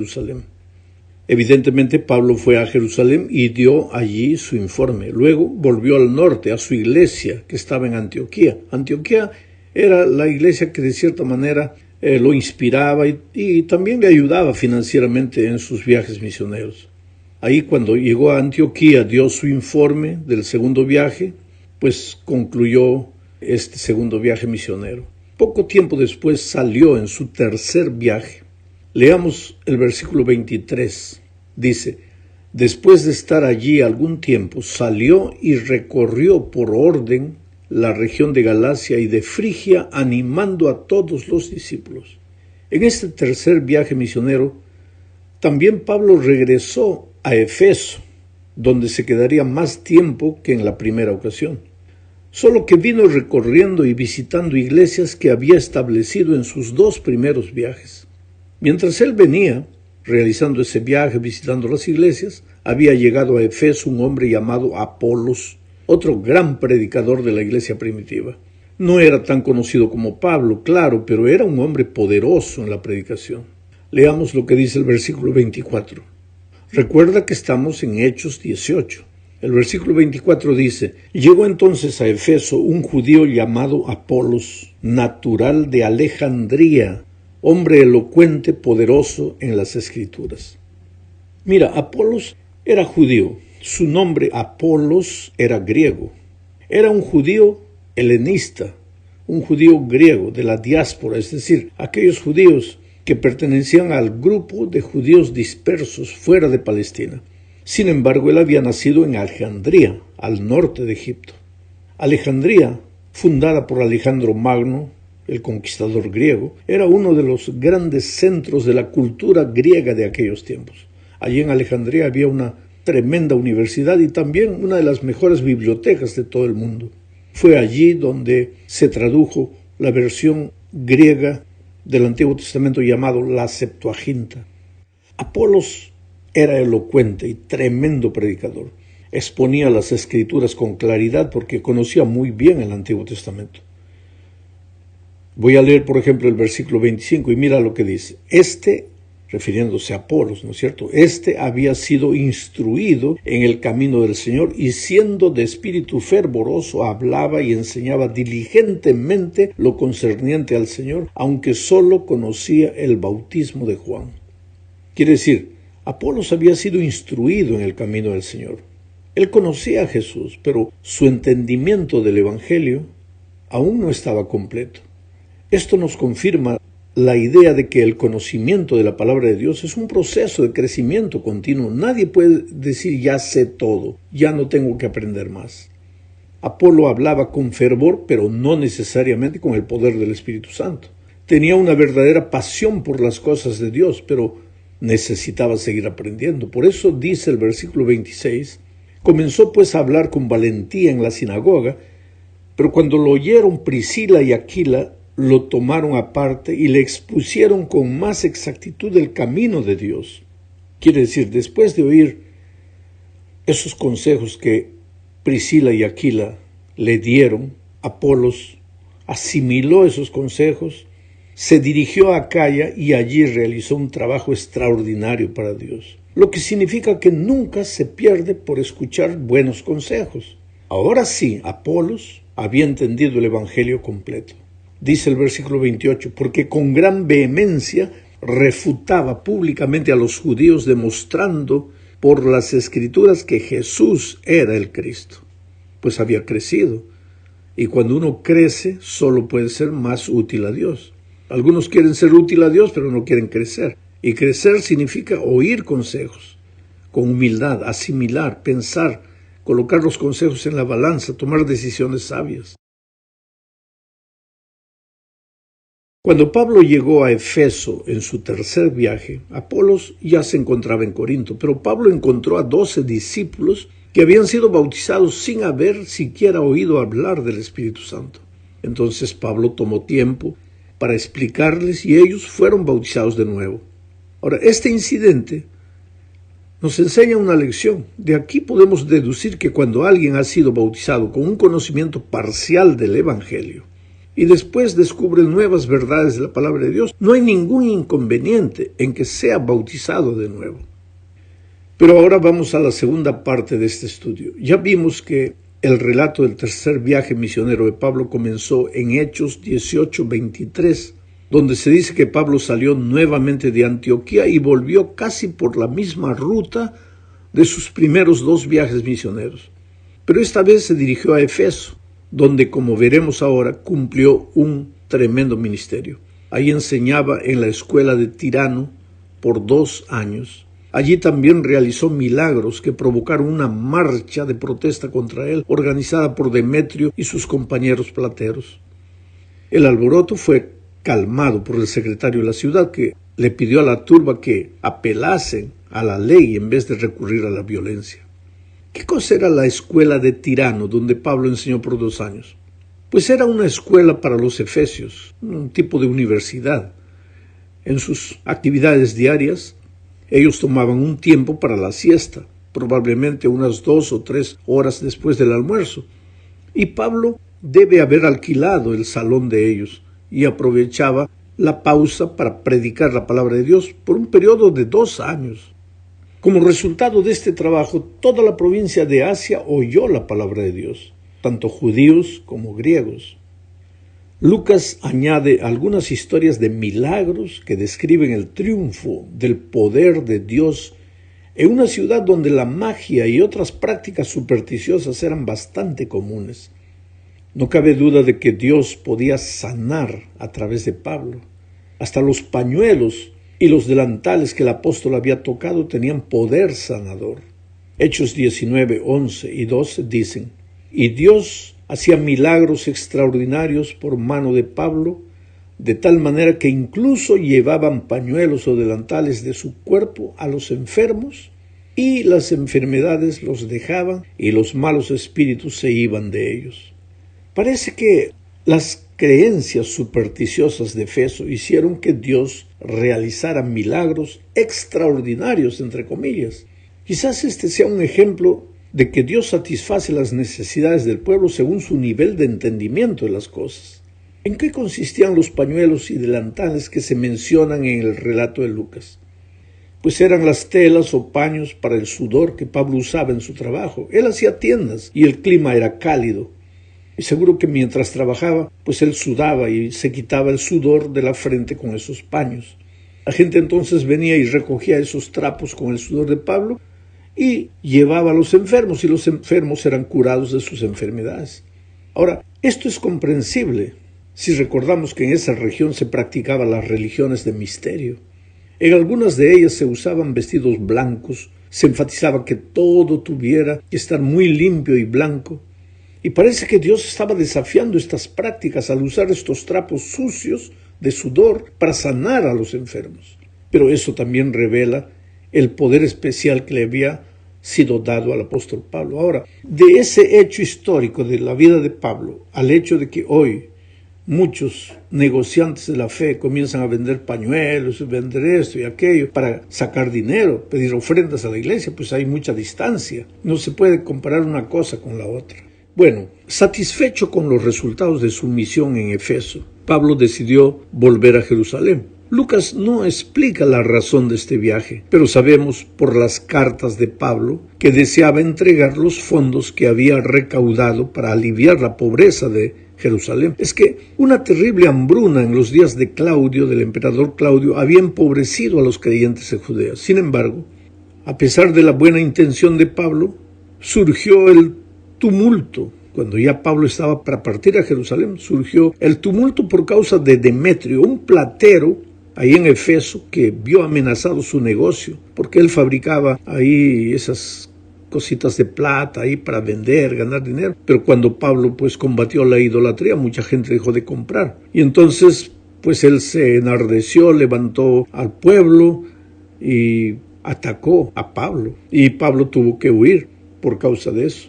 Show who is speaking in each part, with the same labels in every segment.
Speaker 1: Jerusalén. Evidentemente Pablo fue a Jerusalén y dio allí su informe. Luego volvió al norte, a su iglesia que estaba en Antioquía. Antioquía era la iglesia que de cierta manera lo inspiraba y también le ayudaba financieramente en sus viajes misioneros. Ahí cuando llegó a Antioquía dio su informe del segundo viaje, pues concluyó este segundo viaje misionero. Poco tiempo después salió en su tercer viaje. Leamos el versículo 23. Dice: después de estar allí algún tiempo, salió y recorrió por orden la región de Galacia y de Frigia, animando a todos los discípulos. En este tercer viaje misionero, también Pablo regresó a Efeso, donde se quedaría más tiempo que en la primera ocasión. Solo que vino recorriendo y visitando iglesias que había establecido en sus dos primeros viajes. Mientras él venía realizando ese viaje, visitando las iglesias, había llegado a Efeso un hombre llamado Apolos, otro gran predicador de la iglesia primitiva. No era tan conocido como Pablo, claro, pero era un hombre poderoso en la predicación. Leamos lo que dice el versículo 24. Recuerda que estamos en Hechos 18. El versículo 24 dice: llegó entonces a Efeso un judío llamado Apolos, natural de Alejandría, hombre elocuente, poderoso en las Escrituras. Mira, Apolos era judío. Su nombre Apolos era griego. Era un judío helenista, un judío griego de la diáspora, es decir, aquellos judíos que pertenecían al grupo de judíos dispersos fuera de Palestina. Sin embargo, él había nacido en Alejandría, al norte de Egipto. Alejandría, fundada por Alejandro Magno, el conquistador griego, era uno de los grandes centros de la cultura griega de aquellos tiempos. Allí en Alejandría había una tremenda universidad y también una de las mejores bibliotecas de todo el mundo. Fue allí donde se tradujo la versión griega del Antiguo Testamento llamado la Septuaginta. Apolos era elocuente y tremendo predicador. Exponía las Escrituras con claridad porque conocía muy bien el Antiguo Testamento. Voy a leer, por ejemplo, el versículo 25 y mira lo que dice. Refiriéndose a Apolos, ¿no es cierto? Había sido instruido en el camino del Señor y siendo de espíritu fervoroso hablaba y enseñaba diligentemente lo concerniente al Señor, aunque solo conocía el bautismo de Juan. Quiere decir, Apolos había sido instruido en el camino del Señor. Él conocía a Jesús, pero su entendimiento del Evangelio aún no estaba completo. Esto nos confirma la idea de que el conocimiento de la palabra de Dios es un proceso de crecimiento continuo. Nadie puede decir ya sé todo, ya no tengo que aprender más. Apolo hablaba con fervor, pero no necesariamente con el poder del Espíritu Santo. Tenía una verdadera pasión por las cosas de Dios, pero necesitaba seguir aprendiendo. Por eso dice el versículo 26, comenzó pues a hablar con valentía en la sinagoga, pero cuando lo oyeron Priscila y Aquila, lo tomaron aparte y le expusieron con más exactitud el camino de Dios. Quiere decir, después de oír esos consejos que Priscila y Aquila le dieron, Apolos asimiló esos consejos, se dirigió a Acaya y allí realizó un trabajo extraordinario para Dios. Lo que significa que nunca se pierde por escuchar buenos consejos. Ahora sí, Apolos había entendido el Evangelio completo. Dice el versículo 28, porque con gran vehemencia refutaba públicamente a los judíos, demostrando por las Escrituras que Jesús era el Cristo. Pues había crecido, y cuando uno crece solo puede ser más útil a Dios. Algunos quieren ser útil a Dios, pero no quieren crecer. Y crecer significa oír consejos, con humildad, asimilar, pensar, colocar los consejos en la balanza, tomar decisiones sabias. Cuando Pablo llegó a Efeso en su tercer viaje, Apolos ya se encontraba en Corinto, pero Pablo encontró a 12 discípulos que habían sido bautizados sin haber siquiera oído hablar del Espíritu Santo. Entonces Pablo tomó tiempo para explicarles y ellos fueron bautizados de nuevo. Ahora, este incidente nos enseña una lección. De aquí podemos deducir que cuando alguien ha sido bautizado con un conocimiento parcial del Evangelio, y después descubre nuevas verdades de la palabra de Dios, no hay ningún inconveniente en que sea bautizado de nuevo. Pero ahora vamos a la segunda parte de este estudio. Ya vimos que el relato del tercer viaje misionero de Pablo comenzó en Hechos 18:23, donde se dice que Pablo salió nuevamente de Antioquía y volvió casi por la misma ruta de sus primeros 2 viajes misioneros. Pero esta vez se dirigió a Efeso, donde, como veremos ahora, cumplió un tremendo ministerio. Ahí enseñaba en la escuela de Tirano por 2 años. Allí también realizó milagros que provocaron una marcha de protesta contra él, organizada por Demetrio y sus compañeros plateros. El alboroto fue calmado por el secretario de la ciudad, que le pidió a la turba que apelasen a la ley en vez de recurrir a la violencia. ¿Qué cosa era la escuela de Tirano, donde Pablo enseñó por 2 años? Pues era una escuela para los efesios, un tipo de universidad. En sus actividades diarias, ellos tomaban un tiempo para la siesta, probablemente unas 2 o 3 horas después del almuerzo. Y Pablo debe haber alquilado el salón de ellos y aprovechaba la pausa para predicar la palabra de Dios por un periodo de 2 años. Como resultado de este trabajo, toda la provincia de Asia oyó la palabra de Dios, tanto judíos como griegos. Lucas añade algunas historias de milagros que describen el triunfo del poder de Dios en una ciudad donde la magia y otras prácticas supersticiosas eran bastante comunes. No cabe duda de que Dios podía sanar a través de Pablo. Hasta los pañuelos y los delantales que el apóstol había tocado tenían poder sanador. Hechos 19, 11 y 12 dicen: y Dios hacía milagros extraordinarios por mano de Pablo, de tal manera que incluso llevaban pañuelos o delantales de su cuerpo a los enfermos, y las enfermedades los dejaban y los malos espíritus se iban de ellos. Parece que las creencias supersticiosas de Efeso hicieron que Dios realizara milagros extraordinarios, entre comillas. Quizás este sea un ejemplo de que Dios satisface las necesidades del pueblo según su nivel de entendimiento de las cosas. ¿En qué consistían los pañuelos y delantales que se mencionan en el relato de Lucas? Pues eran las telas o paños para el sudor que Pablo usaba en su trabajo. Él hacía tiendas y el clima era cálido. Y seguro que mientras trabajaba, pues él sudaba y se quitaba el sudor de la frente con esos paños. La gente entonces venía y recogía esos trapos con el sudor de Pablo y llevaba a los enfermos, y los enfermos eran curados de sus enfermedades. Ahora, esto es comprensible si recordamos que en esa región se practicaban las religiones de misterio. En algunas de ellas se usaban vestidos blancos, se enfatizaba que todo tuviera que estar muy limpio y blanco. Y parece que Dios estaba desafiando estas prácticas al usar estos trapos sucios de sudor para sanar a los enfermos. Pero eso también revela el poder especial que le había sido dado al apóstol Pablo. Ahora, de ese hecho histórico de la vida de Pablo al hecho de que hoy muchos negociantes de la fe comienzan a vender pañuelos, vender esto y aquello para sacar dinero, pedir ofrendas a la iglesia, pues hay mucha distancia. No se puede comparar una cosa con la otra. Bueno, satisfecho con los resultados de su misión en Efeso, Pablo decidió volver a Jerusalén. Lucas no explica la razón de este viaje, pero sabemos por las cartas de Pablo que deseaba entregar los fondos que había recaudado para aliviar la pobreza de Jerusalén. Es que una terrible hambruna en los días de Claudio, del emperador Claudio, había empobrecido a los creyentes en Judea. Sin embargo, a pesar de la buena intención de Pablo, surgió el tumulto. Cuando ya Pablo estaba para partir a Jerusalén, surgió el tumulto por causa de Demetrio, un platero ahí en Efeso, que vio amenazado su negocio, porque él fabricaba ahí esas cositas de plata ahí para vender, ganar dinero. Pero cuando Pablo pues combatió la idolatría, mucha gente dejó de comprar. Y entonces pues él se enardeció, levantó al pueblo y atacó a Pablo. Y Pablo tuvo que huir por causa de eso.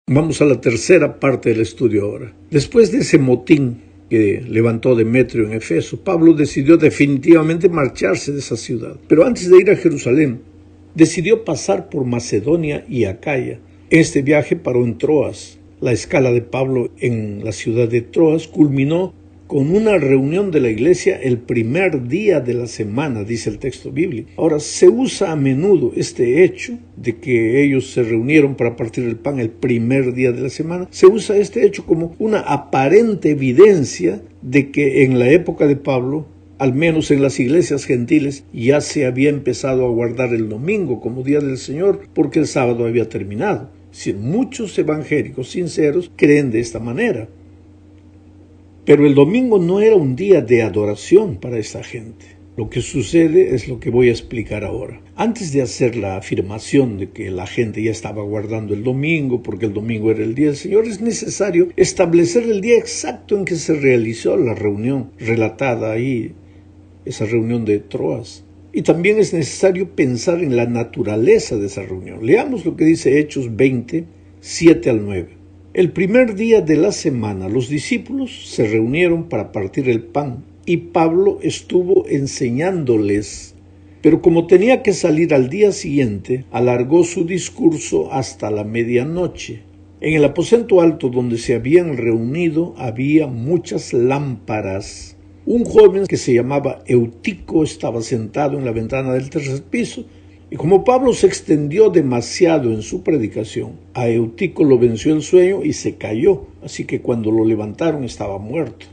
Speaker 1: Vamos a la tercera parte del estudio ahora. Después de ese motín que levantó Demetrio en Efeso, Pablo decidió definitivamente marcharse de esa ciudad. Pero antes de ir a Jerusalén, decidió pasar por Macedonia y Acaya. Este viaje paró en Troas, La escala de Pablo en la ciudad de Troas culminó con una reunión de la iglesia el primer día de la semana, dice el texto bíblico. Ahora, se usa a menudo este hecho de que ellos se reunieron para partir el pan el primer día de la semana. Se usa este hecho como una aparente evidencia de que en la época de Pablo, al menos en las iglesias gentiles, ya se había empezado a guardar el domingo como día del Señor porque el sábado había terminado. Si muchos evangélicos sinceros creen de esta manera. Pero el domingo no era un día de adoración para esta gente. Lo que sucede es lo que voy a explicar ahora. Antes de hacer la afirmación de que la gente ya estaba guardando el domingo porque el domingo era el día del Señor, es necesario establecer el día exacto en que se realizó la reunión relatada ahí, esa reunión de Troas. Y también es necesario pensar en la naturaleza de esa reunión. Leamos lo que dice Hechos 20, 7 al 9. El primer día de la semana los discípulos se reunieron para partir el pan y Pablo estuvo enseñándoles. Pero como tenía que salir al día siguiente, alargó su discurso hasta la medianoche. En el aposento alto donde se habían reunido había muchas lámparas. Un joven que se llamaba Eutico estaba sentado en la ventana del tercer piso. Y como Pablo se extendió demasiado en su predicación, a Eutico lo venció el sueño y se cayó, así que cuando lo levantaron estaba muerto.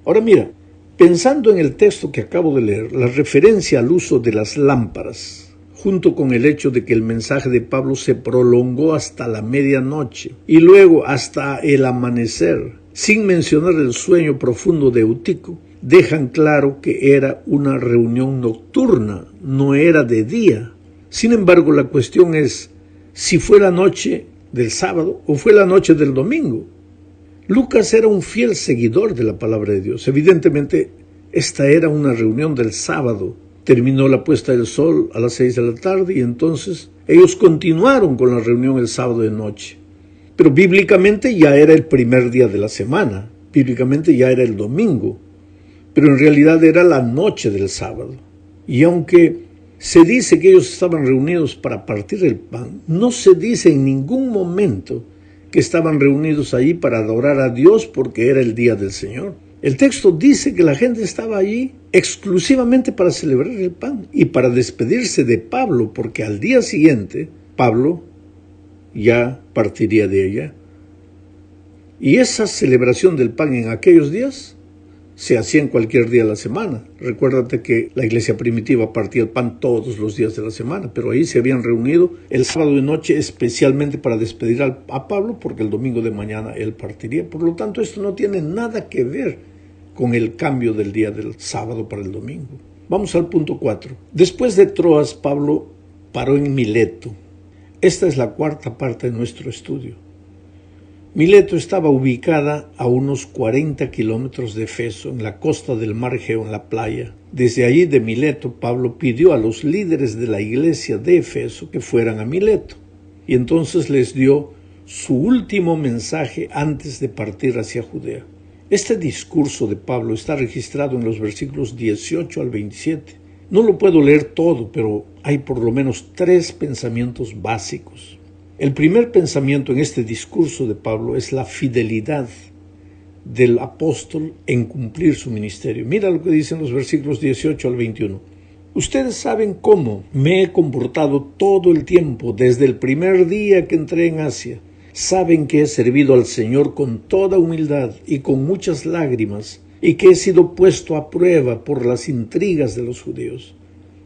Speaker 1: Ahora mira, pensando en el texto que acabo de leer, la referencia al uso de las lámparas, junto con el hecho de que el mensaje de Pablo se prolongó hasta la medianoche y luego hasta el amanecer, sin mencionar el sueño profundo de Eutico, dejan claro que era una reunión nocturna, no era de día. Sin embargo, la cuestión es si fue la noche del sábado o fue la noche del domingo. Lucas era un fiel seguidor de la palabra de Dios. Evidentemente, esta era una reunión del sábado. Terminó la puesta del sol a las 6 de la tarde y entonces ellos continuaron con la reunión el sábado de noche. Pero bíblicamente ya era el primer día de la semana. Bíblicamente ya era el domingo. Pero en realidad era la noche del sábado. Y aunque se dice que ellos estaban reunidos para partir el pan, no se dice en ningún momento que estaban reunidos allí para adorar a Dios porque era el día del Señor. El texto dice que la gente estaba allí exclusivamente para celebrar el pan y para despedirse de Pablo, porque al día siguiente Pablo ya partiría de ella. Y esa celebración del pan en aquellos días se hacía en cualquier día de la semana. Recuérdate que la iglesia primitiva partía el pan todos los días de la semana, pero ahí se habían reunido el sábado de noche especialmente para despedir a Pablo, porque el domingo de mañana él partiría. Por lo tanto, esto no tiene nada que ver con el cambio del día del sábado para el domingo. Vamos al punto 4. Después de Troas, Pablo paró en Mileto. Esta es la cuarta parte de nuestro estudio. Mileto estaba ubicada a unos 40 kilómetros de Éfeso, en la costa del mar Egeo, en la playa. Desde allí de Mileto, Pablo pidió a los líderes de la iglesia de Éfeso que fueran a Mileto. Y entonces les dio su último mensaje antes de partir hacia Judea. Este discurso de Pablo está registrado en los versículos 18 al 27. No lo puedo leer todo, pero hay por lo menos 3 pensamientos básicos. El primer pensamiento en este discurso de Pablo es la fidelidad del apóstol en cumplir su ministerio. Mira lo que dicen los versículos 18 al 21. Ustedes saben cómo me he comportado todo el tiempo desde el primer día que entré en Asia. Saben que he servido al Señor con toda humildad y con muchas lágrimas y que he sido puesto a prueba por las intrigas de los judíos.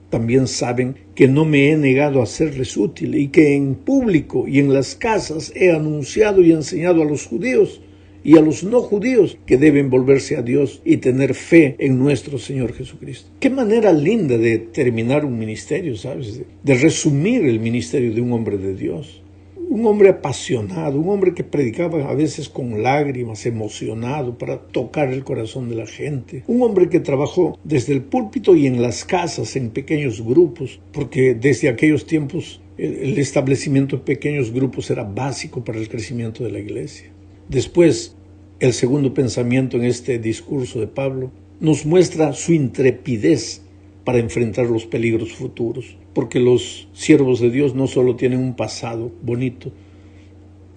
Speaker 1: También saben que no me he negado a serles útil y que en público y en las casas he anunciado y enseñado a los judíos y a los no judíos que deben volverse a Dios y tener fe en nuestro Señor Jesucristo. Qué manera linda de terminar un ministerio, ¿sabes? De resumir el ministerio de un hombre de Dios. Un hombre apasionado, un hombre que predicaba a veces con lágrimas, emocionado para tocar el corazón de la gente. Un hombre que trabajó desde el púlpito y en las casas, en pequeños grupos, porque desde aquellos tiempos el establecimiento de pequeños grupos era básico para el crecimiento de la iglesia. Después, el segundo pensamiento en este discurso de Pablo nos muestra su intrepidez para enfrentar los peligros futuros, porque los siervos de Dios no solo tienen un pasado bonito,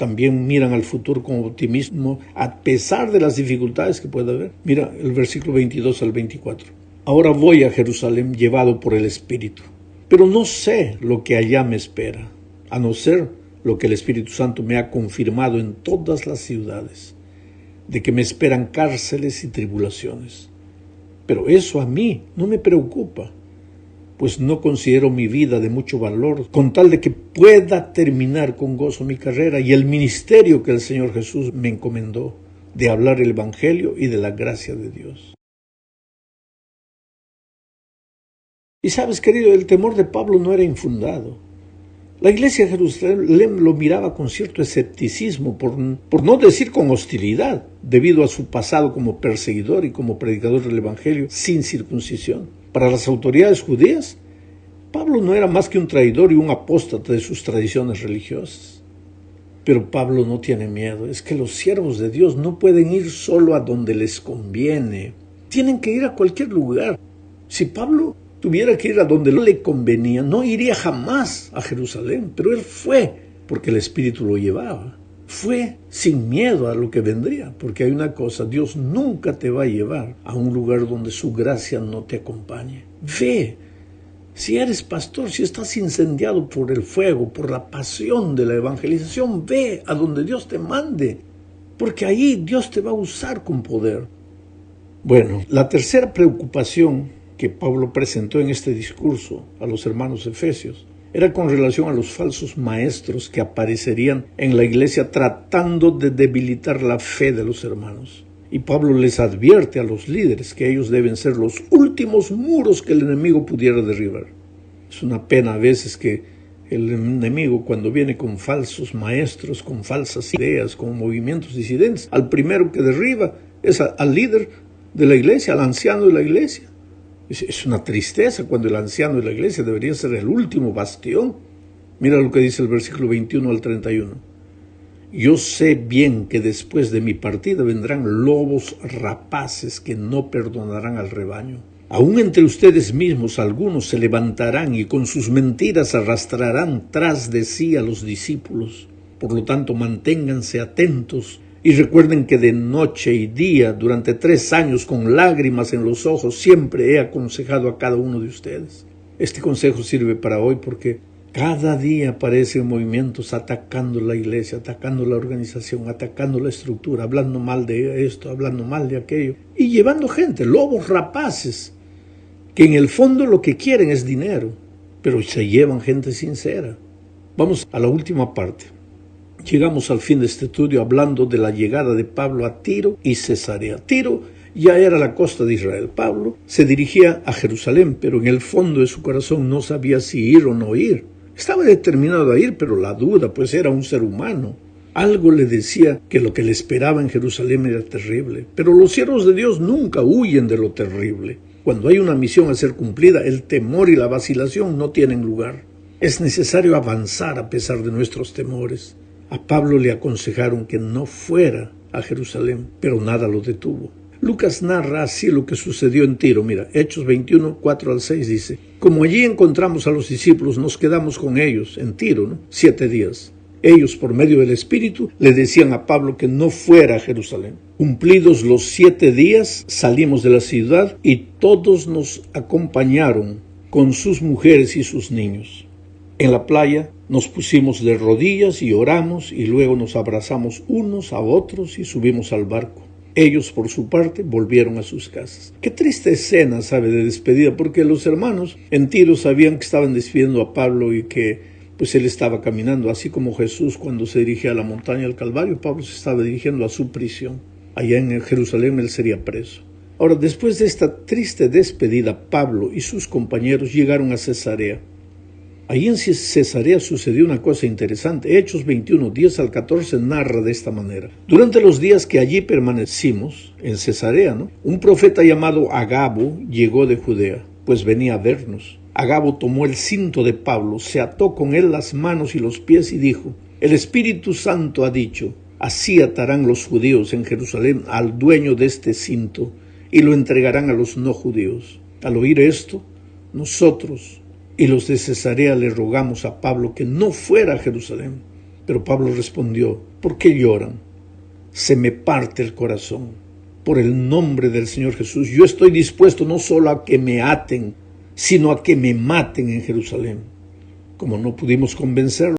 Speaker 1: también miran al futuro con optimismo a pesar de las dificultades que pueda haber. Mira el versículo 22 al 24. Ahora voy a Jerusalén llevado por el Espíritu, pero no sé lo que allá me espera, a no ser lo que el Espíritu Santo me ha confirmado en todas las ciudades, de que me esperan cárceles y tribulaciones. Pero eso a mí no me preocupa, pues no considero mi vida de mucho valor, con tal de que pueda terminar con gozo mi carrera y el ministerio que el Señor Jesús me encomendó, de hablar el Evangelio y de la gracia de Dios. Y sabes, querido, el temor de Pablo no era infundado. La iglesia de Jerusalén lo miraba con cierto escepticismo, por no decir con hostilidad, debido a su pasado como perseguidor y como predicador del Evangelio sin circuncisión. Para las autoridades judías, Pablo no era más que un traidor y un apóstata de sus tradiciones religiosas. Pero Pablo no tiene miedo. Es que los siervos de Dios no pueden ir solo a donde les conviene. Tienen que ir a cualquier lugar. Si Pablo tuviera que ir a donde no le convenía, no iría jamás a Jerusalén. Pero él fue porque el Espíritu lo llevaba. Fue sin miedo a lo que vendría, porque hay una cosa: Dios nunca te va a llevar a un lugar donde su gracia no te acompañe. Ve, si eres pastor, si estás incendiado por el fuego, por la pasión de la evangelización, ve a donde Dios te mande, porque ahí Dios te va a usar con poder. Bueno, la tercera preocupación que Pablo presentó en este discurso a los hermanos efesios era con relación a los falsos maestros que aparecerían en la iglesia tratando de debilitar la fe de los hermanos. Y Pablo les advierte a los líderes que ellos deben ser los últimos muros que el enemigo pudiera derribar. Es una pena a veces que el enemigo, cuando viene con falsos maestros, con falsas ideas, con movimientos disidentes, al primero que derriba es al líder de la iglesia, al anciano de la iglesia. Es una tristeza cuando el anciano de la iglesia debería ser el último bastión. Mira lo que dice el versículo 21 al 31. Yo sé bien que después de mi partida vendrán lobos rapaces que no perdonarán al rebaño. Aún entre ustedes mismos algunos se levantarán y con sus mentiras arrastrarán tras de sí a los discípulos. Por lo tanto, manténganse atentos. Y recuerden que de noche y día, durante 3 años, con lágrimas en los ojos, siempre he aconsejado a cada uno de ustedes. Este consejo sirve para hoy porque cada día aparecen movimientos atacando la iglesia, atacando la organización, atacando la estructura, hablando mal de esto, hablando mal de aquello, y llevando gente, lobos rapaces, que en el fondo lo que quieren es dinero, pero se llevan gente sincera. Vamos a la última parte. Llegamos al fin de este estudio hablando de la llegada de Pablo a Tiro y Cesarea. Tiro ya era la costa de Israel. Pablo se dirigía a Jerusalén, pero en el fondo de su corazón no sabía si ir o no ir. Estaba determinado a ir, pero la duda, pues era un ser humano. Algo le decía que lo que le esperaba en Jerusalén era terrible. Pero los siervos de Dios nunca huyen de lo terrible. Cuando hay una misión a ser cumplida, el temor y la vacilación no tienen lugar. Es necesario avanzar a pesar de nuestros temores. A Pablo le aconsejaron que no fuera a Jerusalén, pero nada lo detuvo. Lucas narra así lo que sucedió en Tiro. Mira, Hechos 21, 4 al 6 dice: como allí encontramos a los discípulos, nos quedamos con ellos en Tiro, 7 días. Ellos, por medio del Espíritu, le decían a Pablo que no fuera a Jerusalén. Cumplidos los 7 días, salimos de la ciudad y todos nos acompañaron con sus mujeres y sus niños. En la playa nos pusimos de rodillas y oramos y luego nos abrazamos unos a otros y subimos al barco. Ellos, por su parte, volvieron a sus casas. Qué triste escena, sabe, de despedida, porque los hermanos en Tiro sabían que estaban despidiendo a Pablo y que pues él estaba caminando, así como Jesús cuando se dirigía a la montaña del Calvario. Pablo se estaba dirigiendo a su prisión. Allá en Jerusalén él sería preso. Ahora, después de esta triste despedida, Pablo y sus compañeros llegaron a Cesarea. Ahí en Cesarea sucedió una cosa interesante. Hechos 21, 10 al 14 narra de esta manera. Durante los días que allí permanecimos, en Cesarea, un profeta llamado Agabo llegó de Judea, pues venía a vernos. Agabo tomó el cinto de Pablo, se ató con él las manos y los pies y dijo: el Espíritu Santo ha dicho, así atarán los judíos en Jerusalén al dueño de este cinto y lo entregarán a los no judíos. Al oír esto, nosotros y los de Cesarea le rogamos a Pablo que no fuera a Jerusalén. Pero Pablo respondió: ¿por qué lloran? Se me parte el corazón. Por el nombre del Señor Jesús, yo estoy dispuesto no solo a que me aten, sino a que me maten en Jerusalén. Como no pudimos convencerlo,